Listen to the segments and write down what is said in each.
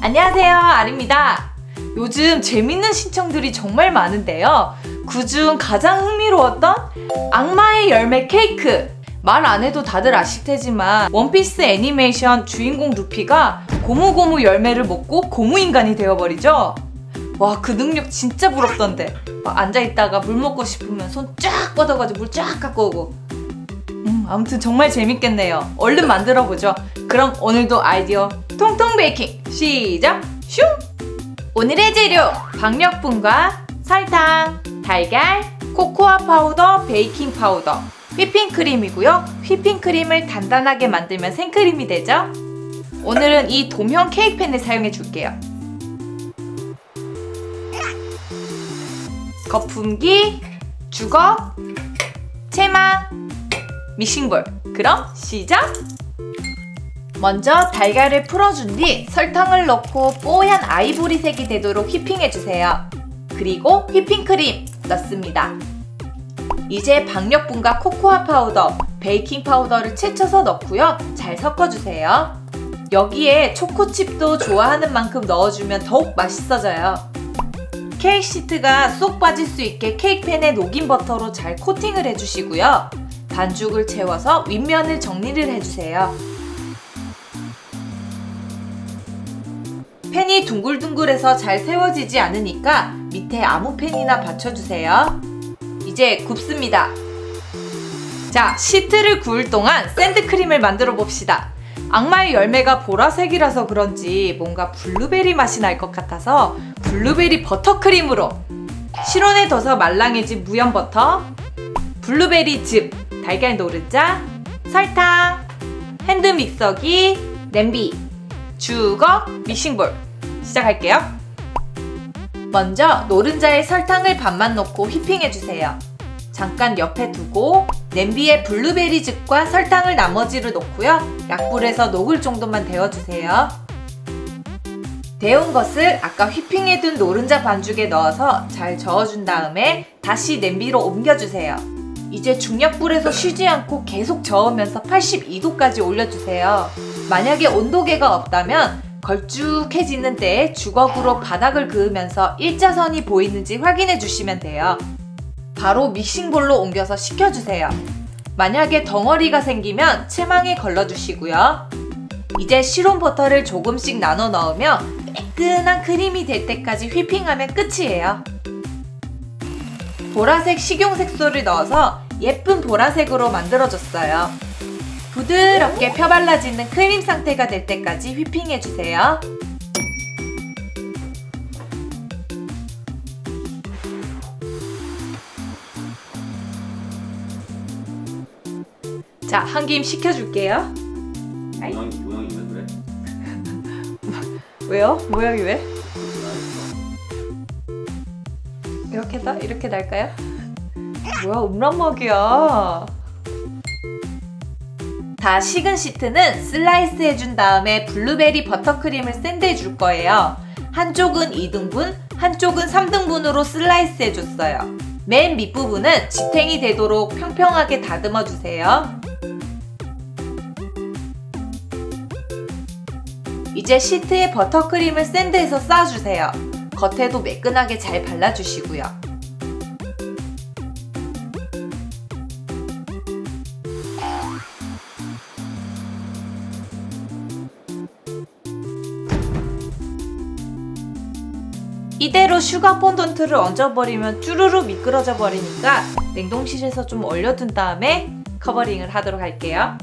안녕하세요, 아리입니다. 요즘 재밌는 신청들이 정말 많은데요. 그중 가장 흥미로웠던 악마의 열매 케이크. 말 안 해도 다들 아실 테지만 원피스 애니메이션 주인공 루피가 고무고무 열매를 먹고 고무인간이 되어버리죠. 와, 그 능력 진짜 부럽던데. 막 앉아있다가 물 먹고 싶으면 손 쫙 뻗어가지고 물 쫙 갖고 오고. 아무튼 정말 재밌겠네요. 얼른 만들어보죠. 그럼 오늘도 아이디어 통통 베이킹 시작! 슝! 오늘의 재료 박력분과 설탕, 달걀, 코코아 파우더, 베이킹 파우더, 휘핑크림이고요. 휘핑크림을 단단하게 만들면 생크림이 되죠. 오늘은 이 돔형 케이크팬을 사용해 줄게요. 거품기, 주걱, 체망, 믹싱볼. 그럼 시작! 먼저 달걀을 풀어준 뒤 설탕을 넣고 뽀얀 아이보리색이 되도록 휘핑해주세요. 그리고 휘핑크림 넣습니다. 이제 박력분과 코코아 파우더, 베이킹 파우더를 채쳐서 넣고요. 잘 섞어주세요. 여기에 초코칩도 좋아하는 만큼 넣어주면 더욱 맛있어져요. 케이크 시트가 쏙 빠질 수 있게 케이크팬에 녹인 버터로 잘 코팅을 해주시고요. 반죽을 채워서 윗면을 정리를 해주세요. 팬이 둥글둥글해서 잘 세워지지 않으니까 밑에 아무 팬이나 받쳐주세요. 이제 굽습니다. 자, 시트를 구울 동안 샌드크림을 만들어 봅시다. 악마의 열매가 보라색이라서 그런지 뭔가 블루베리 맛이 날 것 같아서 블루베리 버터크림으로, 실온에 둬서 말랑해진 무염버터, 블루베리 즙, 달걀 노른자, 설탕, 핸드믹서기, 냄비, 주걱, 믹싱볼. 시작할게요. 먼저 노른자에 설탕을 반만 넣고 휘핑해주세요. 잠깐 옆에 두고 냄비에 블루베리 즙과 설탕을 나머지를 넣고요. 약불에서 녹을 정도만 데워주세요. 데운 것을 아까 휘핑해둔 노른자 반죽에 넣어서 잘 저어준 다음에 다시 냄비로 옮겨주세요. 이제 중약불에서 쉬지 않고 계속 저으면서 82도까지 올려주세요. 만약에 온도계가 없다면 걸쭉해지는 때에 주걱으로 바닥을 그으면서 일자선이 보이는지 확인해 주시면 돼요. 바로 믹싱볼로 옮겨서 식혀주세요. 만약에 덩어리가 생기면 체망에 걸러주시고요. 이제 실온 버터를 조금씩 나눠 넣으며 매끈한 크림이 될 때까지 휘핑하면 끝이에요. 보라색 식용색소를 넣어서 예쁜 보라색으로 만들어줬어요. 부드럽게 펴발라지는 크림 상태가 될 때까지 휘핑해주세요. 자, 한 김 식혀줄게요. 모양이 왜 그래? 왜요? 모양이 왜? 이렇게 날까요? 뭐야, 음란막이야. 다 식은 시트는 슬라이스 해준 다음에 블루베리 버터크림을 샌드해 줄 거예요. 한쪽은 2등분, 한쪽은 3등분으로 슬라이스 해줬어요. 맨 밑부분은 지탱이 되도록 평평하게 다듬어 주세요. 이제 시트에 버터크림을 샌드해서 쌓아주세요. 겉에도 매끈하게 잘 발라주시고요. 이대로 슈가 폰던트를 얹어버리면 쭈루루 미끄러져 버리니까 냉동실에서 좀 얼려둔 다음에 커버링을 하도록 할게요.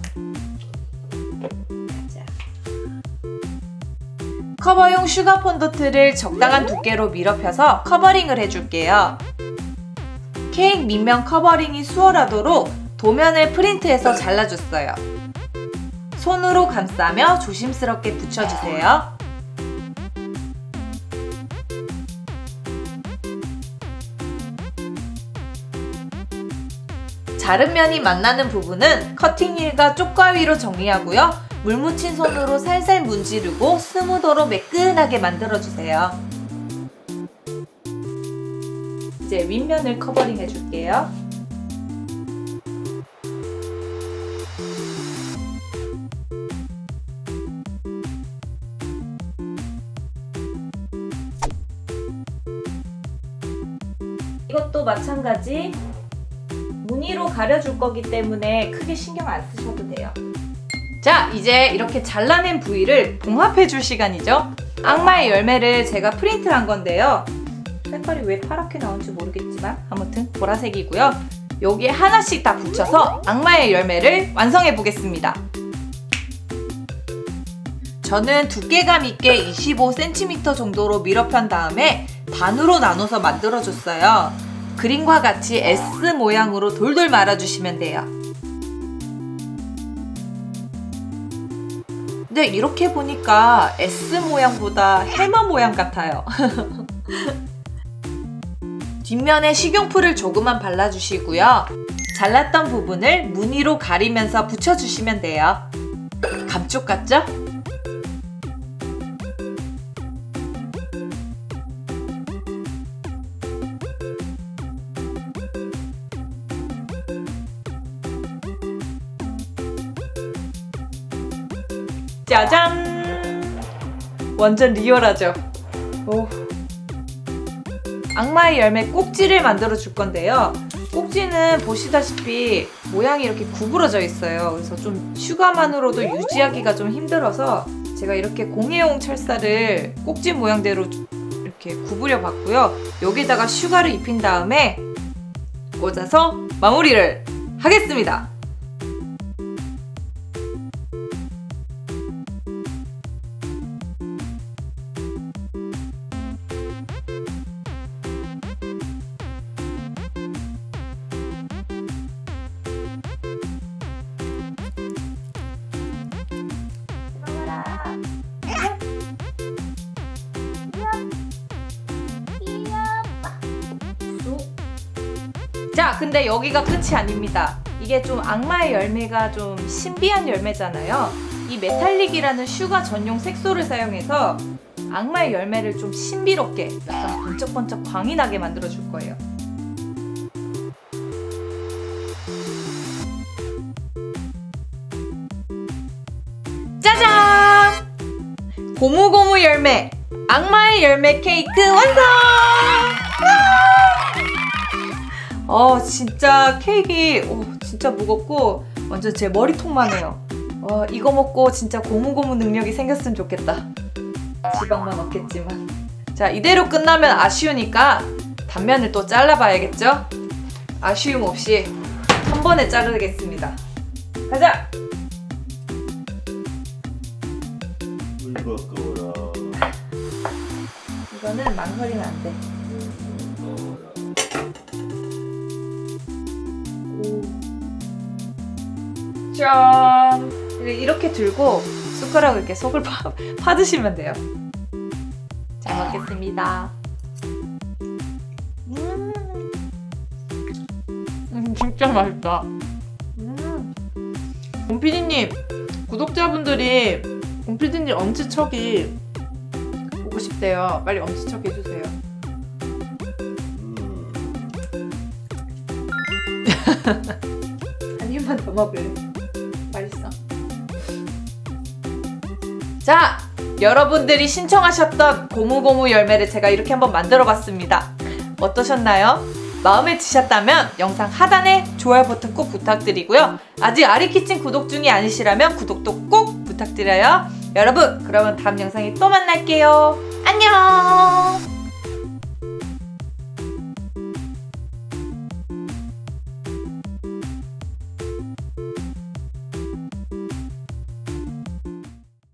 커버용 슈가 폰던트를 적당한 두께로 밀어펴서 커버링을 해줄게요. 케이크 밑면 커버링이 수월하도록 도면을 프린트해서 잘라줬어요. 손으로 감싸며 조심스럽게 붙여주세요. 자른 면이 만나는 부분은 커팅릴과 쪽가위로 정리하고요. 물 묻힌 손으로 살살 문지르고 스무더로 매끈하게 만들어주세요. 이제 윗면을 커버링 해줄게요. 이것도 마찬가지 무늬로 가려줄 거기 때문에 크게 신경 안 쓰셔도 돼요. 자, 이제 이렇게 잘라낸 부위를 봉합해 줄 시간이죠. 악마의 열매를 제가 프린트를 한 건데요. 색깔이 왜 파랗게 나온지 모르겠지만 아무튼 보라색이고요. 여기에 하나씩 다 붙여서 악마의 열매를 완성해 보겠습니다. 저는 두께감 있게 25cm 정도로 밀어편 다음에 반으로 나눠서 만들어줬어요. 그림과 같이 S 모양으로 돌돌 말아주시면 돼요. 근데 이렇게 보니까 S 모양보다 해머 모양 같아요. 뒷면에 식용풀을 조금만 발라주시고요. 잘랐던 부분을 무늬로 가리면서 붙여주시면 돼요. 감쪽 같죠? 짜잔! 완전 리얼하죠? 오. 악마의 열매 꼭지를 만들어 줄 건데요. 꼭지는 보시다시피 모양이 이렇게 구부러져 있어요. 그래서 좀 슈가만으로도 유지하기가 좀 힘들어서 제가 이렇게 공예용 철사를 꼭지 모양대로 이렇게 구부려 봤고요. 여기다가 슈가를 입힌 다음에 꽂아서 마무리를 하겠습니다. 자, 근데 여기가 끝이 아닙니다. 이게 좀 악마의 열매가 좀 신비한 열매잖아요. 이 메탈릭이라는 슈가 전용 색소를 사용해서 악마의 열매를 좀 신비롭게 약간 번쩍번쩍 광이 나게 만들어 줄 거예요. 짜잔! 고무고무 열매 악마의 열매 케이크 완성! 진짜 케이크 진짜 무겁고 완전 제 머리통만 해요. 이거 먹고 진짜 고무고무 능력이 생겼으면 좋겠다. 지방만 없겠지만. 자, 이대로 끝나면 아쉬우니까 단면을 또 잘라봐야겠죠? 아쉬움 없이 한 번에 자르겠습니다. 가자! 이거는 망설이면 안 돼. 짠! 이렇게 들고 숟가락을 이렇게 속을 파드시면 돼요. 잘 먹겠습니다. 진짜 맛있다. 곰피디님, 구독자분들이 곰피디님 엄지척이 보고 싶대요. 빨리 엄지척 해주세요. 한 입만 더 먹을래. 맛있어. 자, 여러분들이 신청하셨던 고무고무 열매를 제가 이렇게 한번 만들어 봤습니다. 어떠셨나요? 마음에 드셨다면 영상 하단에 좋아요 버튼 꼭 부탁드리고요. 아직 아리키친 구독 중이 아니시라면 구독도 꼭 부탁드려요. 여러분, 그러면 다음 영상에 또 만날게요. 안녕!